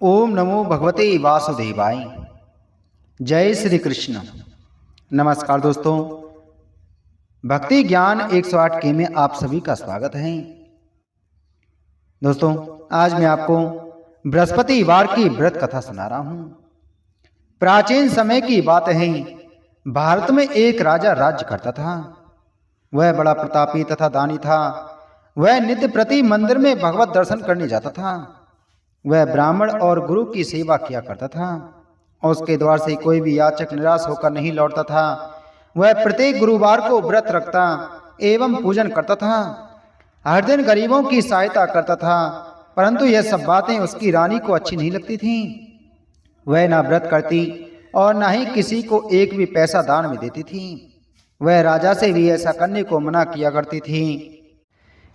ओम नमो भगवते वासुदेवाय। जय श्री कृष्ण। नमस्कार दोस्तों, भक्ति ज्ञान 108 के में आप सभी का स्वागत है। दोस्तों, आज मैं आपको बृहस्पतिवार की व्रत कथा सुना रहा हूं। प्राचीन समय की बात है। भारत में एक राजा राज्य करता था। वह बड़ा प्रतापी तथा दानी था। वह नित्य प्रति मंदिर में भगवत दर्शन करने जाता था। वह ब्राह्मण और गुरु की सेवा किया करता था। उसके द्वार से कोई भी याचक निराश होकर नहीं लौटता था। वह प्रत्येक गुरुवार को व्रत रखता एवं पूजन करता था। हर दिन गरीबों की सहायता करता था, परंतु यह सब बातें उसकी रानी को अच्छी नहीं लगती थीं। वह ना व्रत करती और ना ही किसी को एक भी पैसा दान में देती थी। वह राजा से भी ऐसा करने को मना किया करती थी।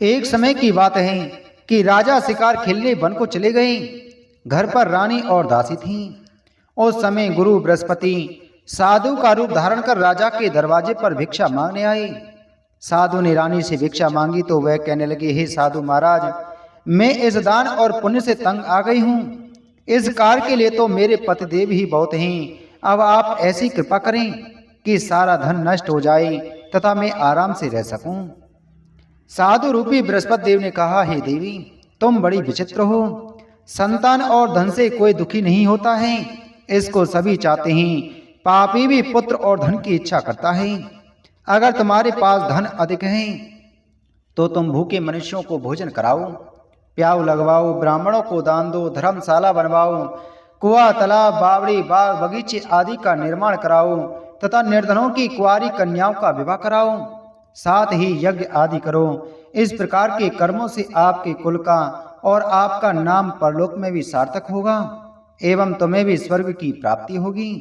एक समय की बात है कि राजा शिकार खेलने वन को चले गए। घर पर रानी और दासी थीं। उस समय गुरु बृहस्पति साधु का रूप धारण कर राजा के दरवाजे पर भिक्षा मांगने आए। साधु ने रानी से भिक्षा मांगी तो वह कहने लगे, हे साधु महाराज, मैं इस दान और पुण्य से तंग आ गई हूँ। इस कार्य के लिए तो मेरे पतिदेव ही बहुत हैं। अब आप ऐसी कृपा करें कि सारा धन नष्ट हो जाए तथा मैं आराम से रह सकूं। साधु रूपी बृहस्पति देव ने कहा, हे देवी, तुम बड़ी विचित्र हो। संतान और धन से कोई दुखी नहीं होता है, इसको सभी चाहते हैं। पापी भी पुत्र और धन की इच्छा करता है। अगर तुम्हारे पास धन अधिक है तो तुम भूखे मनुष्यों को भोजन कराओ, प्याऊ लगवाओ, ब्राह्मणों को दान दो, धर्मशाला बनवाओ, कुआं, तालाब, बावड़ी, बाग, बगीचे आदि का निर्माण कराओ तथा निर्धनों की कुंवारी कन्याओं का विवाह कराओ। साथ ही यज्ञ आदि करो। इस प्रकार के कर्मों से आपके कुल का और आपका नाम परलोक में भी सार्थक होगा एवं तुम्हें भी स्वर्ग की प्राप्ति होगी।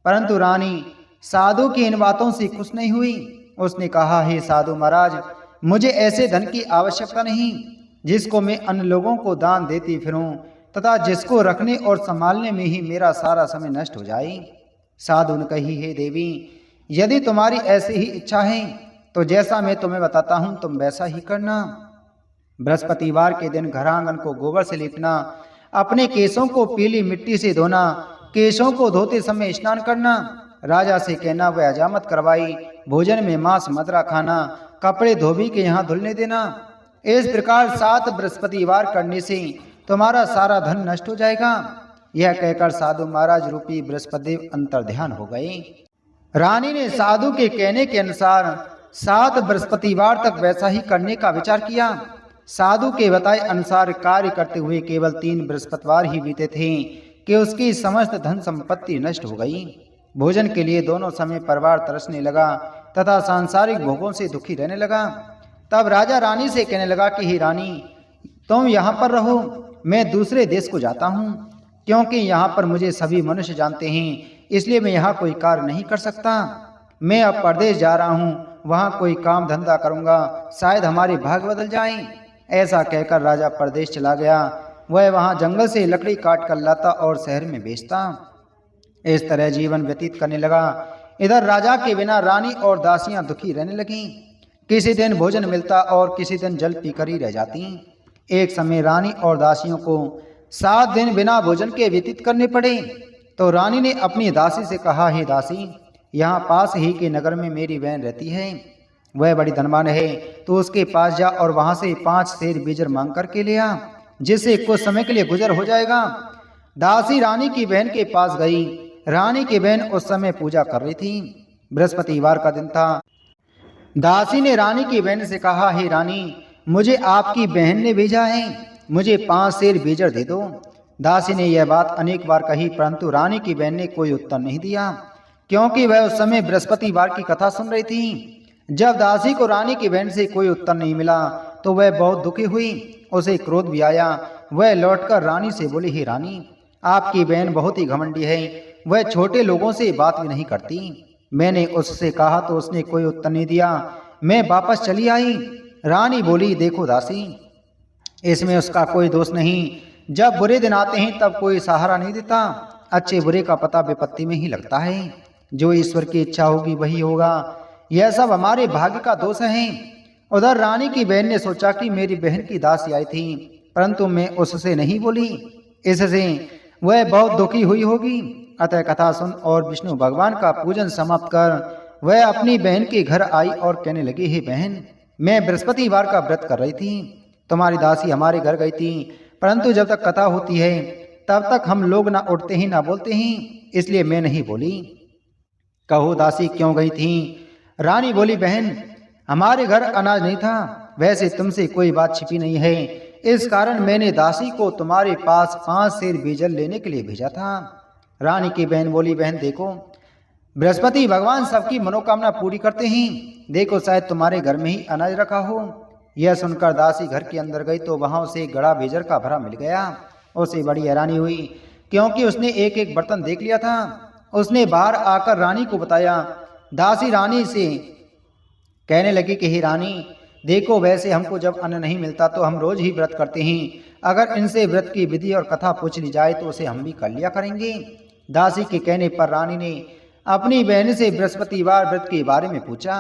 परंतु रानी साधु की इन बातों से खुश नहीं हुई। उसने कहा, हे साधु महाराज, मुझे ऐसे धन की आवश्यकता नहीं जिसको मैं अन्य लोगों को दान देती फिरूं तथा जिसको रखने और संभालने में ही मेरा सारा समय नष्ट हो जाए। साधु ने कही, हे देवी, यदि तुम्हारी ऐसी ही इच्छा है तो जैसा मैं तुम्हें बताता हूं तुम वैसा ही करना। बृहस्पतिवार के दिन घर आंगन को गोबर से लीपना, अपने केशों को पीली मिट्टी से धोना, केशों को धोते समय स्नान करना, राजा से कहना वह हजामत करवाई, भोजन में मांस मदिरा खाना, कपड़े धोबी के यहाँ धुलने देना। इस प्रकार 7 बृहस्पतिवार करने से तुम्हारा सारा धन नष्ट हो जाएगा। यह कहकर साधु महाराज रूपी बृहस्पतिदेव अंतर्ध्यान हो गए। रानी ने साधु के कहने के अनुसार 7 बृहस्पतिवार तक वैसा ही करने का विचार किया। साधु के बताए अनुसार कार्य करते हुए केवल 3 बृहस्पतिवार ही बीते थे कि उसकी समस्त धन संपत्ति नष्ट हो गई। भोजन के लिए दोनों समय परिवार तरसने लगा तथा सांसारिक भोगों से दुखी रहने लगा। तब राजा रानी से कहने लगा कि हे रानी, तुम यहाँ पर रहो, मैं दूसरे देश को जाता हूँ, क्योंकि यहाँ पर मुझे सभी मनुष्य जानते हैं, इसलिए मैं यहाँ कोई कार्य नहीं कर सकता। मैं अब परदेश जा रहा हूँ, वहाँ कोई काम धंधा करूँगा, शायद हमारे भाग्य बदल जाएं। ऐसा कहकर राजा परदेश चला गया। वह वहाँ जंगल से लकड़ी काट कर लाता और शहर में बेचता। इस तरह जीवन व्यतीत करने लगा। इधर राजा के बिना रानी और दासियां दुखी रहने लगीं। किसी दिन भोजन मिलता और किसी दिन जल पीकर ही रह जाती। एक समय रानी और दासियों को 7 दिन बिना भोजन के व्यतीत करने पड़े। तो रानी ने अपनी दासी से कहा, हे दासी, यहाँ पास ही के नगर में मेरी बहन रहती है, वह बड़ी धनवान है, तो उसके पास जा और वहां से 5 सेर बीजर मांग करके ले आ, जिससे कुछ समय के लिए गुजर हो जाएगा। दासी रानी की बहन के पास गई। रानी की बहन उस समय पूजा कर रही थी। बृहस्पतिवार का दिन था। दासी ने रानी की बहन से कहा, हे रानी, मुझे आपकी बहन ने भेजा है, मुझे 5 सेर बीजर दे दो। दासी ने यह बात अनेक बार कही, परंतु रानी की बहन ने कोई उत्तर नहीं दिया, क्योंकि वह उस समय बृहस्पतिवार की कथा सुन रही थी। जब दासी को रानी की बहन से कोई उत्तर नहीं मिला तो वह बहुत दुखी हुई। उसे क्रोध भी आया। वह लौटकर रानी से बोली, हे रानी, आपकी बहन बहुत ही घमंडी है, वह छोटे लोगों से बात भी नहीं करती। मैंने उससे कहा तो उसने कोई उत्तर नहीं दिया। मैं वापस चली आई। रानी बोली, देखो दासी, इसमें उसका कोई दोष नहीं। जब बुरे दिन आते हैं तब कोई सहारा नहीं देता। अच्छे बुरे का पता विपत्ति में ही लगता है। जो ईश्वर की इच्छा होगी वही होगा। यह सब हमारे भाग्य का दोष है। उधर रानी की बहन ने सोचा कि मेरी बहन की दासी आई थी, परंतु मैं उससे नहीं बोली। इससे वह बहुत दुखी हुई होगी। अतः कथा सुन और विष्णु भगवान का पूजन समाप्त कर वह अपनी बहन के घर आई और कहने लगी, हे बहन, मैं बृहस्पतिवार का व्रत कर रही थी। तुम्हारी दासी हमारे घर गई थी, परंतु जब तक कथा होती है तब तक हम लोग ना उठते ही ना बोलते ही, इसलिए मैं नहीं बोली। कहो दासी क्यों गई थी? रानी बोली, बहन, हमारे घर अनाज नहीं था। वैसे तुमसे कोई बात छिपी नहीं है, इस कारण मैंने दासी को तुम्हारे पास 5 सेर बीजल लेने के लिए भेजा था। रानी की बहन बोली, बहन देखो, बृहस्पति भगवान सबकी मनोकामना पूरी करते हैं। देखो शायद तुम्हारे घर में ही अनाज रखा हो। यह सुनकर दासी घर के अंदर गई तो वहां उसे गड़ा बीजल का भरा मिल गया। उसे बड़ी हैरानी हुई, क्योंकि उसने एक एक बर्तन देख लिया था। उसने बाहर आकर रानी को बताया। दासी रानी से कहने लगी कि हे रानी, देखो, वैसे हमको जब अन्न नहीं मिलता तो हम रोज ही व्रत करते हैं। अगर इनसे व्रत की विधि और कथा पूछ ली जाए तो उसे हम भी कर लिया करेंगे। दासी के कहने पर रानी ने अपनी बहन से बृहस्पतिवार व्रत के बारे में पूछा।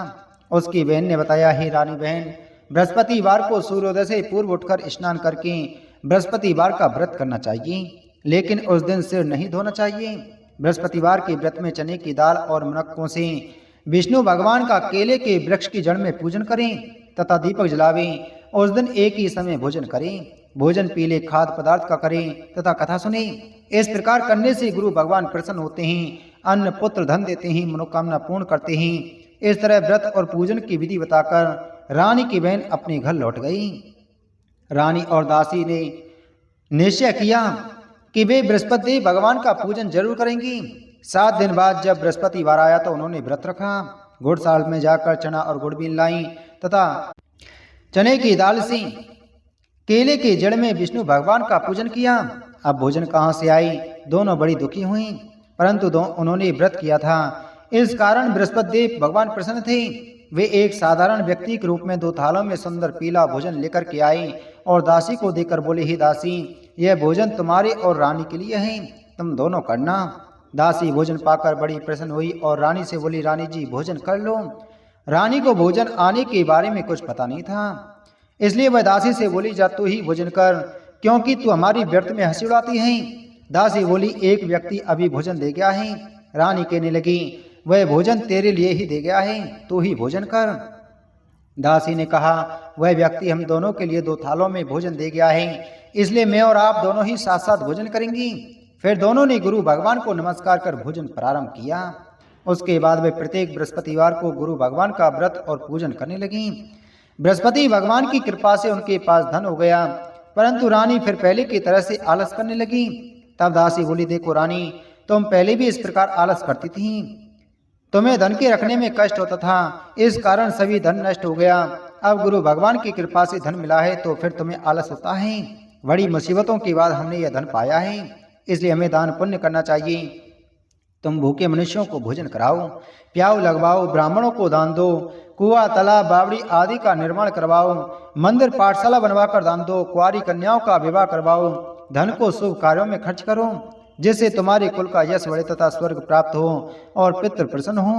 उसकी बहन ने बताया, हे रानी बहन, बृहस्पतिवार को सूर्योदय से पूर्व उठकर स्नान करके बृहस्पतिवार का व्रत करना चाहिए, लेकिन उस दिन सिर नहीं धोना चाहिए। बृहस्पतिवार के व्रत में चने की दाल और मुनक्कों से विष्णु भगवान का केले के वृक्ष की जड़ में पूजन करें तथा दीपक जलावें। उस दिन एक ही समय भोजन करें। भोजन पीले खाद्य पदार्थ का करें तथा कथा सुने। इस प्रकार करने से गुरु भगवान प्रसन्न होते हैं, अन्न पुत्र धन देते हैं, मनोकामना पूर्ण करते हैं। इस तरह व्रत और पूजन की विधि बताकर रानी की बहन अपने घर लौट गई। रानी और दासी ने निश्चय किया कि वे बृहस्पति भगवान का पूजन जरूर करेंगी। 7 दिन बाद जब बृहस्पतिवार आया तो उन्होंने व्रत रखा। घुड़साल में जाकर चना और गुड़ बीन लाई तथा चने की दाल से केले के जड़ में विष्णु भगवान का पूजन किया। अब भोजन कहाँ से आई? दोनों बड़ी दुखी हुई, परंतु उन्होंने व्रत किया था, इस कारण बृहस्पति भगवान प्रसन्न थे। वे एक साधारण व्यक्ति के रूप में 2 थालों में सुंदर पीला भोजन लेकर के आए और दासी को देकर बोले, हे दासी, यह भोजन तुम्हारे और रानी के लिए है, तुम दोनों करना। दासी भोजन पाकर बड़ी प्रसन्न हुई और रानी से बोली, रानी जी भोजन कर लो। रानी को भोजन आने के बारे में कुछ पता नहीं था, इसलिए वह दासी से बोली, जा तू ही भोजन कर, क्योंकि तू हमारी व्यर्थ में हंसी उड़ाती है। दासी बोली, एक व्यक्ति अभी भोजन दे गया है। रानी कहने लगी, वह भोजन तेरे लिए ही दे गया है, तू ही भोजन कर। दासी ने कहा, वह व्यक्ति हम दोनों के लिए 2 थालों में भोजन दे गया है, इसलिए मैं और आप दोनों ही साथ साथ भोजन करेंगी। फिर दोनों ने गुरु भगवान को नमस्कार कर भोजन प्रारंभ किया। उसके बाद वे प्रत्येक बृहस्पतिवार को गुरु भगवान का व्रत और पूजन करने लगी। बृहस्पति भगवान की कृपा से उनके पास धन हो गया, परंतु रानी फिर पहले की तरह से आलस करने लगी। तब दासी बोली, देखो रानी, तुम पहले भी इस प्रकार आलस करती थी, तुम्हें धन के रखने में कष्ट होता था, इस कारण सभी धन नष्ट हो गया। अब गुरु भगवान की कृपा से धन मिला है तो फिर तुम्हें आलस होता है। बड़ी मुसीबतों के बाद हमने यह धन पाया है, इसलिए हमें दान पुण्य करना चाहिए। तुम भूखे मनुष्यों को भोजन कराओ, प्याऊ लगवाओ, ब्राह्मणों को दान दो, कुआं, तालाब, बावड़ी आदि का निर्माण करवाओ, मंदिर पाठशाला बनवाकर दान दो, कुंवारी कन्याओं का विवाह करवाओ, धन को शुभ कार्यों में खर्च करो, जिससे तुम्हारे कुल का यश बढ़े तथा स्वर्ग प्राप्त हो और पितृ प्रसन्न हो।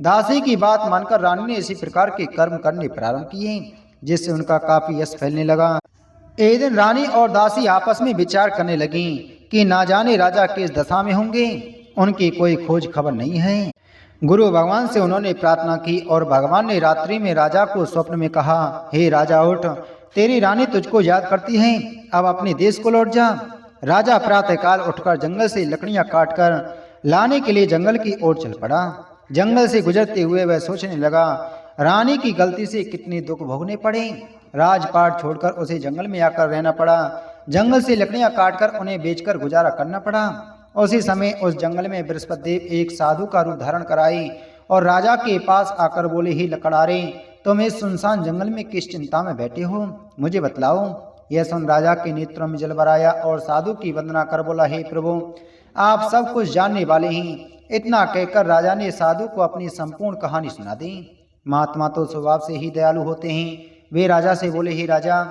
दासी की बात मानकर रानी ने इसी प्रकार के कर्म करने प्रारंभ किए, जिससे उनका काफी यश फैलने लगा। एक दिन रानी और दासी आपस में विचार करने लगी कि ना जाने राजा किस दशा में होंगे, उनकी कोई खोज खबर नहीं है। गुरु भगवान से उन्होंने प्रार्थना की और भगवान ने रात्रि में राजा को स्वप्न में कहा, हे राजा उठ, तेरी रानी तुझको याद करती है, अब अपने देश को लौट जा। राजा प्रातःकाल उठकर जंगल से लकड़ियां काटकर लाने के लिए जंगल की ओर चल पड़ा। जंगल से गुजरते हुए वह सोचने लगा, रानी की गलती से कितने दुख भोगने पड़े। राजपाट छोड़कर उसे जंगल में आकर रहना पड़ा। जंगल से लकड़ियां काटकर उन्हें बेचकर गुजारा करना पड़ा। उसी समय उस जंगल में बृहस्पति देव एक साधु का रूप धारण कराई और राजा के पास आकर बोले, ही लकड़ारे, तुम इस सुनसान जंगल में किस चिंता में बैठे हो, मुझे बतलाओ। यह सुन राजा के नेत्रों में जल भर आया और साधु की वंदना कर बोला, हे प्रभु, आप सब कुछ जानने वाले हैं। इतना कहकर राजा ने साधु को अपनी संपूर्ण कहानी सुना दी। महात्मा तो स्वभाव से ही दयालु होते हैं। वे राजा से बोले, हे राजा,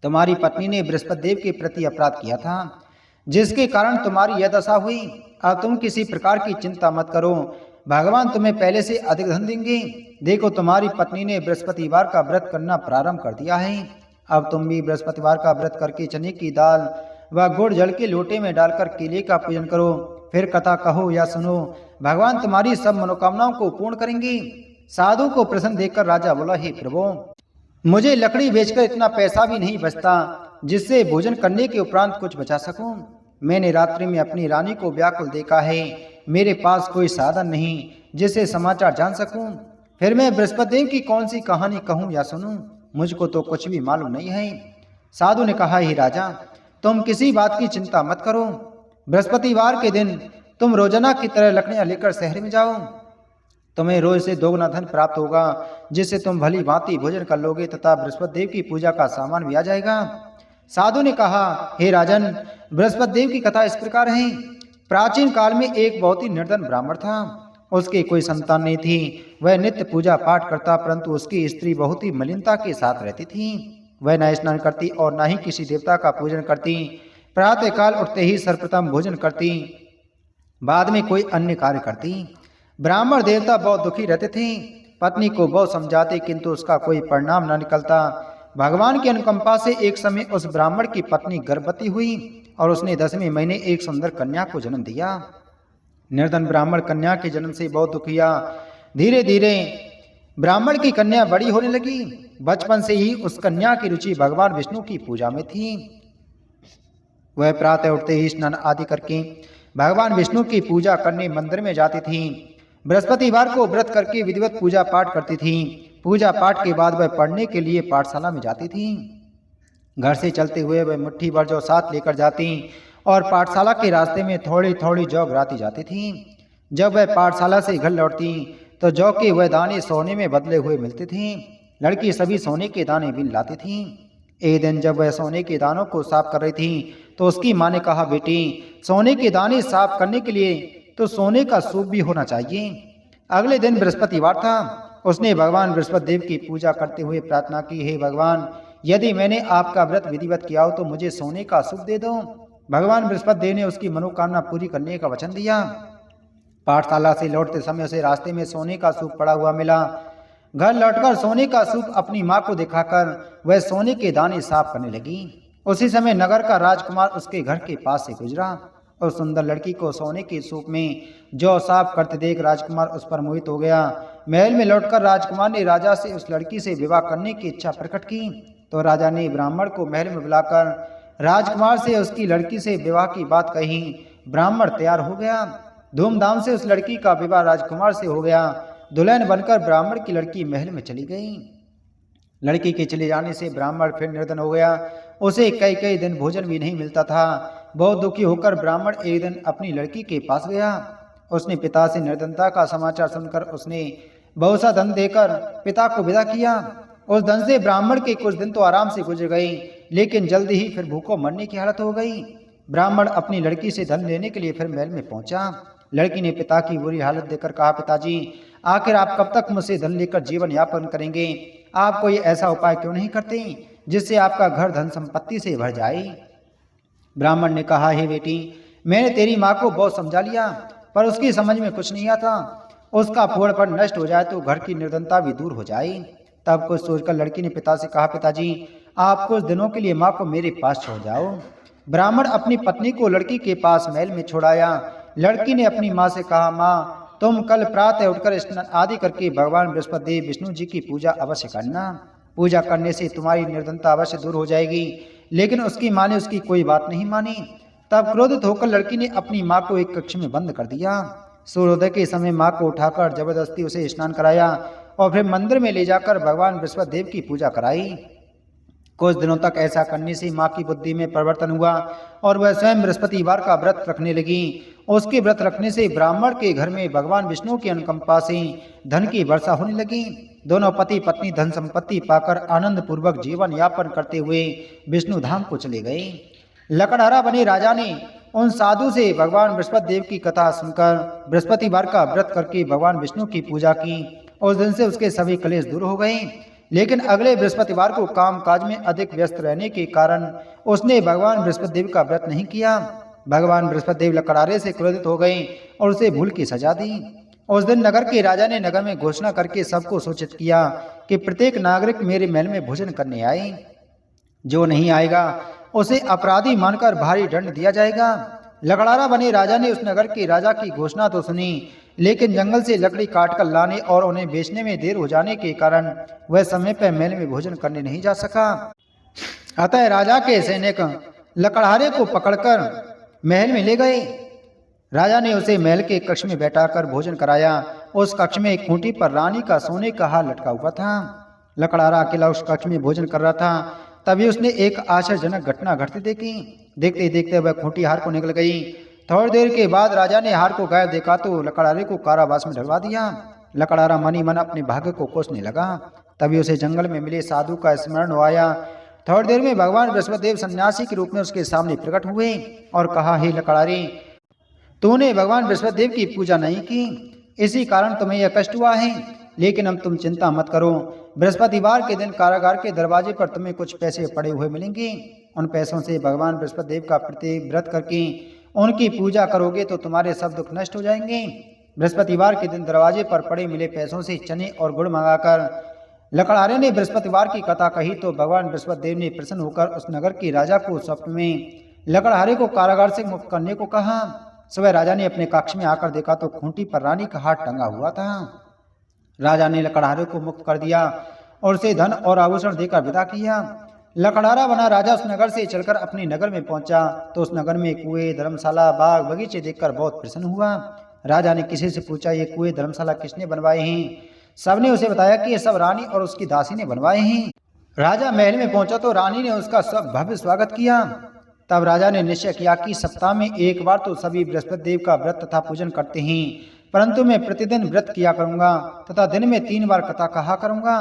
तुम्हारी पत्नी ने बृहस्पति देव के प्रति अपराध किया था, जिसके कारण तुम्हारी यह दशा हुई। अब तुम किसी प्रकार की चिंता मत करो, भगवान तुम्हें पहले से अधिक धन देंगे। देखो, तुम्हारी पत्नी ने बृहस्पतिवार का व्रत करना प्रारंभ कर दिया है। अब तुम भी बृहस्पतिवार का व्रत करके चने की दाल व गुड़ जल के लोटे में डालकर केले का पूजन करो, फिर कथा कहो या सुनो, भगवान तुम्हारी सब मनोकामनाओं को पूर्ण करेंगे। साधु को प्रसन्न देखकर राजा बोला, हे प्रभु, मुझे लकड़ी बेचकर इतना पैसा भी नहीं बचता जिससे भोजन करने के उपरांत कुछ बचा सकूं। मैंने रात्रि में अपनी रानी को व्याकुल देखा है, मेरे पास कोई साधन नहीं जिससे समाचार जान सकूं। फिर मैं बृहस्पति देव की कौन सी कहानी कहूं या सुनूं, मुझको तो कुछ भी मालूम नहीं है। साधु ने कहा, हे राजा, तुम किसी बात की चिंता मत करो। बृहस्पतिवार के दिन तुम रोजाना की तरह लकड़ियां लेकर शहर में जाओ, तुम्हें रोज से दोगुना धन प्राप्त होगा, जिससे तुम भली भांति भोजन कर लोगे तथा बृहस्पति देव की पूजा का सामान भी आ जाएगा। साधु ने कहा, हे राजन, बृहस्पति देव की कथा इस प्रकार है। प्राचीन काल में एक बहुत ही निर्धन ब्राह्मण था, उसके कोई संतान नहीं थी। वह नित्य पूजा पाठ करता, परंतु उसकी स्त्री बहुत ही मलिनता के साथ रहती थी। वह न स्नान करती और न ही किसी देवता का पूजन करती। प्रातः काल उठते ही सर्वप्रथम भोजन करती, बाद में कोई अन्य कार्य करती। ब्राह्मण देवता बहुत दुखी रहते थे, पत्नी को बहुत समझाते किंतु उसका कोई परिणाम न निकलता। भगवान की अनुकंपा से एक समय उस ब्राह्मण की पत्नी गर्भवती हुई और उसने 10वें महीने एक सुंदर कन्या को जन्म दिया। निर्धन ब्राह्मण कन्या के जन्म से बहुत दुखिया। धीरे धीरे ब्राह्मण की कन्या बड़ी होने लगी। बचपन से ही उस कन्या की रुचि भगवान विष्णु की पूजा में थी। वह प्रातः उठते ही स्नान आदि करके भगवान विष्णु की पूजा करने मंदिर में जाती थी। बृहस्पतिवार को व्रत करके विधिवत पूजा पाठ करती थी। पूजा पाठ के बाद वह पढ़ने के लिए पाठशाला में जाती थी। घर से चलते हुए वह मुट्ठी भर जौ साथ लेकर जाती और पाठशाला के रास्ते में थोड़ी थोड़ी जौ गिराती जाती थी। जब वह पाठशाला से घर लौटती तो जौ के वह दाने सोने में बदले हुए मिलते थे। लड़की सभी सोने के दाने बिन लाती थी। एक दिन जब वह सोने के दानों को साफ कर रही थी तो उसकी माँ ने कहा, बेटी, सोने के दाने साफ करने के लिए तो सोने का सूप भी होना चाहिए। अगले दिन बृहस्पतिवार था। उसने भगवान बृहस्पति देव की पूजा करते हुए प्रार्थना की, हे भगवान, यदि मैंने आपका व्रत विधिवत किया हो तो मुझे सोने का सूप दे दो। भगवान बृहस्पति देव ने उसकी मनोकामना पूरी करने का वचन दिया। पाठशाला से लौटते समय उसे रास्ते में सोने का सूप पड़ा हुआ मिला। घर लौटकर सोने का सूप अपनी माँ को दिखाकर वह सोने के दाने साफ करने लगी। उसी समय नगर का राजकुमार उसके घर के पास से गुजरा और सुंदर लड़की को सोने के सूप में जौ साफ करते देख राजकुमार उस पर मोहित हो गया। महल में लौटकर राजकुमार ने राजा से उस लड़की से विवाह करने की इच्छा प्रकट की तो राजा ने ब्राह्मण को महल में बुलाकर राजकुमार से उसकी लड़की से विवाह की बात कही। ब्राह्मण तैयार हो गया। धूमधाम से उस लड़की का विवाह राजकुमार से हो गया। दुल्हन बनकर ब्राह्मण की लड़की महल में चली गई। लड़की के चले जाने से ब्राह्मण फिर निर्धन हो गया। उसे कई कई दिन भोजन भी नहीं मिलता था। बहुत दुखी होकर ब्राह्मण एक दिन अपनी लड़की के पास गया। उसने पिता से निर्धनता का समाचार सुनकर उसने बहुत सा धन देकर पिता को विदा किया। उस धन से ब्राह्मण के कुछ दिन तो आराम से गुजर गई, लेकिन जल्दी ही फिर भूखों मरने की हालत हो गई। ब्राह्मण अपनी लड़की से धन लेने के लिए फिर महल में पहुंचा। लड़की ने पिता की बुरी हालत देखकर कहा, पिताजी, आखिर आप कब तक मुझसे धन लेकर जीवन यापन करेंगे? आप कोई ऐसा उपाय क्यों नहीं करते जिससे आपका घर धन संपत्ति से भर जाए? ब्राह्मण ने कहा, हे बेटी, मैंने तेरी माँ को बहुत समझा लिया पर उसकी समझ में कुछ नहीं आता। उसका फूहड़पन नष्ट हो जाए तो घर की निर्धनता भी दूर हो जाए। तब कुछ सोचकर लड़की ने पिता से कहा, पिताजी, आप कुछ दिनों के लिए माँ को मेरे पास छोड़ जाओ। ब्राह्मण अपनी पत्नी को लड़की के पास महल में छोड़ाया। लड़की ने अपनी माँ से कहा, माँ, तुम कल प्रातः उठकर स्नान आदि करके भगवान बृहस्पति देव विष्णु जी की पूजा अवश्य करना। पूजा करने से तुम्हारी निर्धनता अवश्य दूर हो जाएगी। लेकिन उसकी माँ ने उसकी कोई बात नहीं मानी। तब क्रोधित होकर लड़की ने अपनी माँ को एक कक्ष में बंद कर दिया। सूर्योदय के समय माँ को उठाकर जबरदस्ती उसे स्नान कराया और फिर मंदिर में ले जाकर भगवान बृहस्पति देव की पूजा कराई। कुछ दिनों तक ऐसा करने से माँ की बुद्धि में परिवर्तन हुआ और वह स्वयं बृहस्पतिवार का व्रत रखने लगी। उसके व्रत रखने से ब्राह्मण के घर में भगवान विष्णु की अनुकंपा से धन की वर्षा होने लगी। दोनों पति पत्नी धन संपत्ति पाकर आनंद पूर्वक जीवन यापन करते हुए विष्णु धाम को चले गए। लकड़हारा बने राजा ने उन साधु से भगवान बृहस्पति देव की कथा सुनकर बृहस्पतिवार का व्रत करके भगवान विष्णु की पूजा की। उस दिन से उसके सभी क्लेश दूर हो गए। लेकिन अगले बृहस्पतिवार को काम काज में अधिक व्यस्त रहने के कारण उसने भगवान बृहस्पति देव का व्रत नहीं किया। भगवान बृहस्पति देव लकड़हारे से क्रोधित हो गए और उसे भूल की सजा दी। उस दिन नगर के राजा ने नगर में घोषणा करके सबको सूचित किया कि प्रत्येक नागरिक मेरे महल में भोजन करने आए। जो नहीं आएगा उसे अपराधी मानकर भारी दंड दिया जाएगा। लकड़हारा बने राजा ने उस नगर के राजा की घोषणा तो सुनी, लेकिन जंगल से लकड़ी काटकर लाने और उन्हें बेचने में देर हो जाने के कारण वह समय पर महल में भोजन करने नहीं जा सका। अतः राजा के सैनिक लकड़हारे को पकड़कर महल में ले गए। राजा ने उसे महल के कक्ष में बैठाकर भोजन कराया। उस कक्ष में एक खूंटी पर रानी का सोने का हार लटका हुआ था। लकड़हारा अकेला उस कक्ष में भोजन कर रहा था। तभी उसने एक आश्चर्यजनक घटना घटती देखी। देखते देखते वह खूंटी हार को निकल गई। थोड़ी देर के बाद राजा ने हार को गायब देखा तो लकड़हारे को कारावास में डलवा दिया। लकड़हारा मन ही मन अपने भाग्य को कोसने लगा। तभी उसे जंगल में मिले साधु का स्मरण हो आया। थोड़ी देर में भगवान बृहस्पतिदेव सन्यासी के रूप में उसके सामने प्रकट हुए और कहा, हे लकड़हारे, तूने भगवान बृहस्पतिदेव की पूजा नहीं की, इसी कारण तुम्हें यह कष्ट हुआ है। लेकिन अब तुम चिंता मत करो, बृहस्पतिवार के दिन कारागार के दरवाजे पर तुम्हें कुछ पैसे पड़े हुए मिलेंगे। उन पैसों से भगवान बृहस्पतिदेव का प्रत्येक व्रत करके उनकी पूजा करोगे तो तुम्हारे सब दुख नष्ट हो जाएंगे। बृहस्पतिवार के दिन दरवाजे पर पड़े मिले पैसों से चने और गुड़ मंगाकर लकड़हारे ने बृहस्पतिवार की कथा कही तो भगवान बृहस्पतिदेव ने प्रसन्न होकर उस नगर के राजा को स्वप्न में लकड़हारे को कारागार से मुक्त करने को कहा। सुबह राजा ने अपने कक्ष में आकर देखा तो खूंटी पर रानी का हार टंगा हुआ था। राजा ने लकड़हारे को मुक्त कर दिया और उसे धन और आभूषण देकर विदा किया। लकड़हारा बना राजा उस नगर से चलकर अपने नगर में पहुंचा तो उस नगर में कुएं, धर्मशाला, बाग, बगीचे देखकर बहुत प्रसन्न हुआ। राजा ने किसी से पूछा, ये कुएं, धर्मशाला किसने बनवाए हैं? सबने उसे बताया कि ये सब रानी और उसकी दासी ने बनवाए हैं। राजा महल में पहुंचा तो रानी ने उसका सब भव्य स्वागत किया। तब राजा ने निश्चय किया कि सप्ताह में एक बार तो सभी बृहस्पतिदेव का व्रत तथा पूजन करते हैं, परंतु मैं प्रतिदिन व्रत किया करूंगा तथा दिन में 3 बार कथा कहा करूंगा।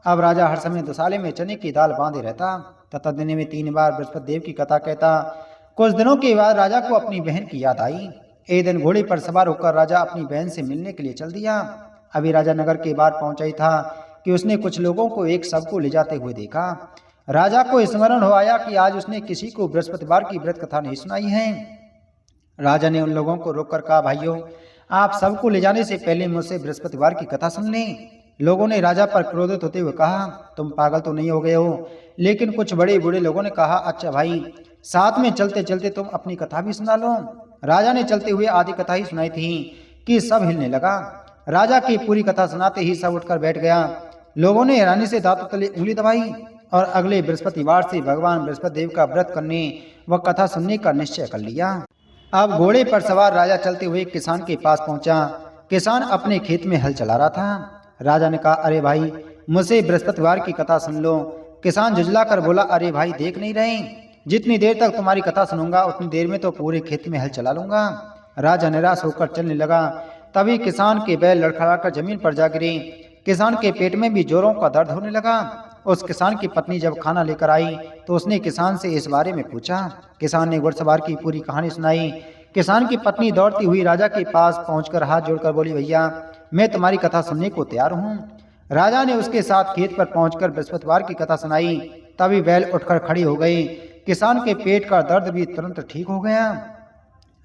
अब राजा हर समय दुसाले में चने की दाल बांधे रहता तथा दिन में 3 बार बृहस्पतिदेव की कथा कहता। कुछ दिनों के बाद राजा को अपनी बहन की याद आई। एक दिन घोड़े पर सवार होकर राजा अपनी बहन से मिलने के लिए चल दिया। अभी राजा नगर के बाहर पहुंचा ही था कि उसने कुछ लोगों को एक शव को ले जाते हुए देखा। राजा को स्मरण हो आया कि आज उसने किसी को बृहस्पतिवार की व्रत कथा नहीं सुनाई है। राजा ने उन लोगों को रोककर कहा, भाइयों, आप सबको ले जाने से पहले मुझसे बृहस्पतिवार की कथा सुन लें। लोगों ने राजा पर क्रोधित होते हुए कहा, तुम पागल तो नहीं हो गए हो? लेकिन कुछ बड़े बूढ़े लोगों ने कहा, अच्छा भाई, साथ में चलते चलते तुम अपनी कथा भी सुना लो। राजा ने चलते हुए आधी कथा ही सुनाई थी कि सब हिलने लगा। राजा की पूरी कथा सुनाते ही सब उठकर बैठ गया। लोगों ने हैरानी से दांतों तले उंगली दबाई और अगले बृहस्पतिवार से भगवान बृहस्पतिदेव का व्रत करने व कथा सुनने का निश्चय कर लिया। अब घोड़े पर सवार राजा चलते हुए किसान के पास पहुंचा। किसान अपने खेत में हल चला रहा था। राजा ने कहा, अरे भाई, मुझसे बृहस्पतिवार की कथा सुन लो। किसान झुंझला कर बोला, अरे भाई, देख नहीं रहे? जितनी देर तक तुम्हारी कथा सुनूंगा उतनी देर में तो पूरे खेत में हल चला लूंगा। राजा निराश होकर चलने लगा। तभी किसान के बैल लड़खड़ाकर जमीन पर जा गिरे। किसान के पेट में भी जोरों का दर्द होने लगा। उस किसान की पत्नी जब खाना लेकर आई तो उसने किसान से इस बारे में पूछा। किसान ने घुड़सवार की पूरी कहानी सुनाई। किसान की पत्नी दौड़ती हुई राजा के पास पहुंचकर हाथ जोड़कर बोली, भैया, मैं तुम्हारी कथा सुनने को तैयार हूँ। राजा ने उसके साथ खेत पर पहुंचकर बृहस्पतिवार की कथा सुनाई। तभी बैल उठकर खड़ी हो गई। किसान के पेट का दर्द भी तुरंत ठीक हो गया।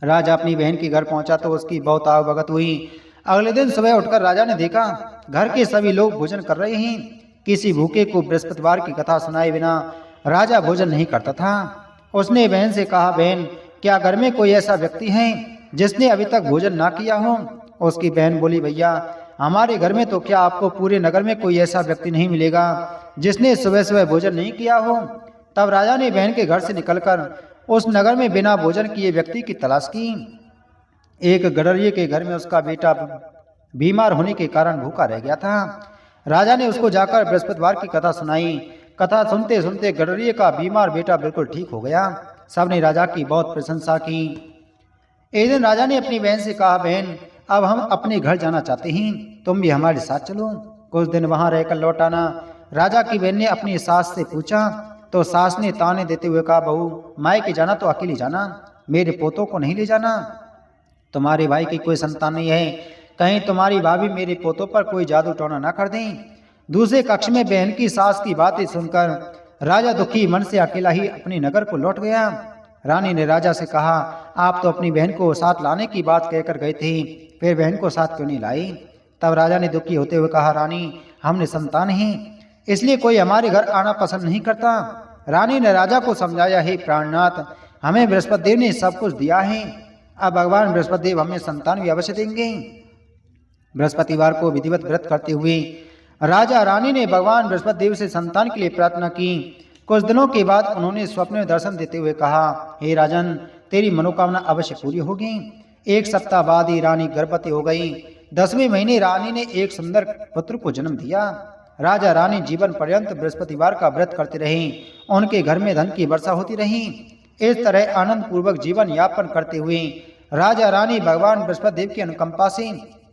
राजा अपनी बहन के घर पहुंचा तो उसकी बहुत आवभगत हुई। अगले दिन सुबह उठकर राजा ने देखा घर के सभी लोग भोजन कर रहे हैं। किसी भूखे को बृहस्पतिवार की कथा सुनाए बिना राजा भोजन नहीं करता था। उसने बहन से कहा, बहन, क्या घर में कोई ऐसा व्यक्ति है जिसने अभी तक भोजन ना किया हो? उसकी बहन बोली, भैया, हमारे घर में तो क्या आपको पूरे नगर में कोई ऐसा व्यक्ति नहीं मिलेगा जिसने सुबह सुबह भोजन नहीं किया हो। तब राजा ने बहन के घर से निकलकर उस नगर में बिना भोजन किए व्यक्ति की तलाश की। एक गडरिये के घर में उसका बेटा बीमार होने के कारण भूखा रह गया था। राजा ने उसको जाकर बृहस्पतिवार की कथा सुनाई। कथा सुनते सुनते गडरिये का बीमार बेटा बिल्कुल ठीक हो गया। सबने राजा की बहुत प्रशंसा की। एक दिन राजा ने अपनी बहन से कहा, बहन, अब हम अपने घर जाना चाहते हैं, तुम भी हमारे साथ चलो, कुछ दिन वहां रहकर लौट आना। राजा की बहन ने अपनी सास से पूछा तो सास ने ताने देते हुए कहा, बहू, मायके जाना तो अकेली जाना, मेरे पोतों को नहीं ले जाना। तुम्हारे भाई की कोई संतान नहीं है, कहीं तुम्हारी भाभी मेरे पोतों पर कोई जादू टोना ना कर दें। दूसरे कक्ष में बहन की सास की बातें सुनकर राजा दुखी मन से अकेला ही अपने नगर को लौट गया। रानी ने राजा से कहा, आप तो अपनी बहन को साथ लाने की बात कहकर गए थे, फिर बहन को साथ क्यों नहीं लाई? तब राजा ने दुखी होते हुए कहा, रानी, हमने संतान हैं, इसलिए कोई हमारे घर आना पसंद नहीं करता। रानी ने राजा को समझाया, हे प्राणनाथ, हमें बृहस्पति देव ने सब कुछ दिया है, अब भगवान बृहस्पति देव हमें संतान भी अवश्य देंगे। बृहस्पतिवार को विधिवत व्रत करते हुए राजा रानी ने भगवान बृहस्पति देव से संतान के लिए प्रार्थना की। कुछ दिनों के बाद उन्होंने स्वप्न में दर्शन देते हुए कहा, हे राजन, तेरी मनोकामना अवश्य पूरी होगी। एक सप्ताह बाद ही रानी गर्भवती हो गई। 10वें महीने रानी ने एक सुंदर पुत्र को जन्म दिया। राजा रानी जीवन पर्यंत बृहस्पतिवार का व्रत करते रहे। उनके घर में धन की वर्षा होती रही। इस तरह आनंद पूर्वक जीवन यापन करते हुए राजा रानी भगवान बृहस्पति देव की अनुकंपा से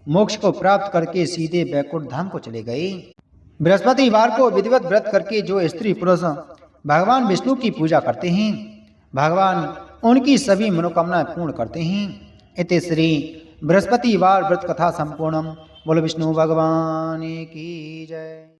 मोक्ष को प्राप्त करके सीधे बैकुंठ धाम को चले गए। बृहस्पतिवार को विधिवत व्रत करके जो स्त्री पुरुष भगवान विष्णु की पूजा करते हैं, भगवान उनकी सभी मनोकामनाएं पूर्ण करते हैं। इति श्री बृहस्पतिवार व्रत कथा संपूर्णम। बोलो विष्णु भगवान की जय।